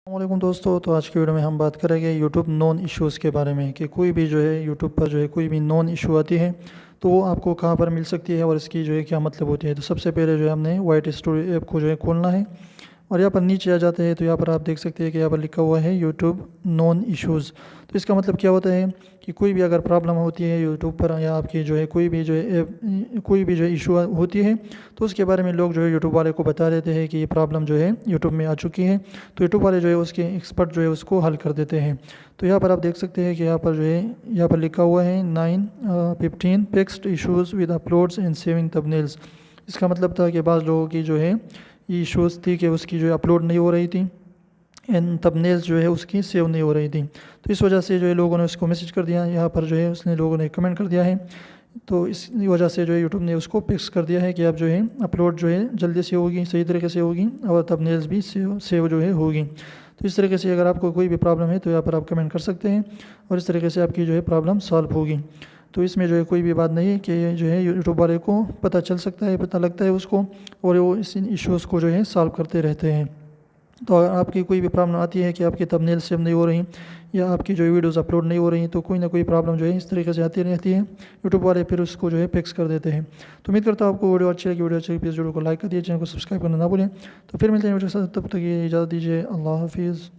वालेकुम दोस्तों, तो आज की वीडियो में हम बात करेंगे यूट्यूब नॉन इश्यूज़ के बारे में कि कोई भी जो है यूट्यूब पर जो है कोई भी नॉन इशू आती है तो वो आपको कहाँ पर मिल सकती है और इसकी जो है क्या मतलब होती है। तो सबसे पहले जो है हमने वाइट स्टोरी ऐप को जो है खोलना है और यहाँ पर नीचे आ जाते हैं तो यहाँ पर आप देख सकते हैं कि यहाँ पर लिखा हुआ है यूट्यूब नॉन इश्यूज़। तो इसका मतलब क्या होता है कि कोई भी अगर प्रॉब्लम होती है यूट्यूब पर या आपकी जो है कोई भी जो है कोई भी जो है इशू होती है तो उसके बारे में लोग जो है यूट्यूब वाले को बता देते हैं कि ये प्रॉब्लम जो है यूट्यूब में आ चुकी है। तो यूट्यूब वाले जो है उसके एक्सपर्ट जो है उसको हल कर देते हैं। तो यहाँ पर आप देख सकते हैं कि यहाँ पर जो है यहाँ पर लिखा हुआ है 9-15 fixed issues with uploads and saving thumbnails. इसका मतलब था कि बाज़ लोगों की जो है ये इशूज़ थी कि उसकी जो है अपलोड नहीं हो रही थी एंड थंबनेल्स जो है उसकी सेव नहीं हो रही थी। तो इस वजह से जो है लोगों ने उसको मैसेज कर दिया, यहाँ पर जो है उसने लोगों ने कमेंट कर दिया है। तो इस वजह से जो है यूट्यूब ने उसको फिक्स कर दिया है कि अब जो है अपलोड जो है जल्दी से होगी, सही तरीके से होगी और थंबनेल्स भी सेव जो है होगी। तो इस तरीके से अगर आपको कोई भी प्रॉब्लम है तो यहाँ पर आप कमेंट कर सकते हैं और इस तरीके से आपकी जो है प्रॉब्लम सॉल्व होगी। तो इसमें जो है कोई भी बात नहीं है कि जो है यूट्यूब वाले को पता चल सकता है, पता लगता है उसको और वो इस इश्यूज़ को जो है सॉल्व करते रहते हैं। तो अगर आपकी कोई भी प्रॉब्लम आती है कि आपकी थंबनेल सेव नहीं हो रही या आपकी जो वीडियोस अपलोड नहीं हो रही तो कोई ना कोई प्रॉब्लम जो है इस तरीके से आती रहती है, यूट्यूब वाले फिर उसको जो है फिक्स कर देते हैं। तो उम्मीद करता हूँ आपको वीडियो अच्छी लगी। वीडियो अच्छी लगी प्लीज़ वीडियो को लाइक कर दिए, चैनल को सब्सक्राइब करना ना भूलें। तो फिर मिलते हैं वीडियो के साथ, तब तक ये इजाज़त दीजिए। अल्लाह हाफिज़।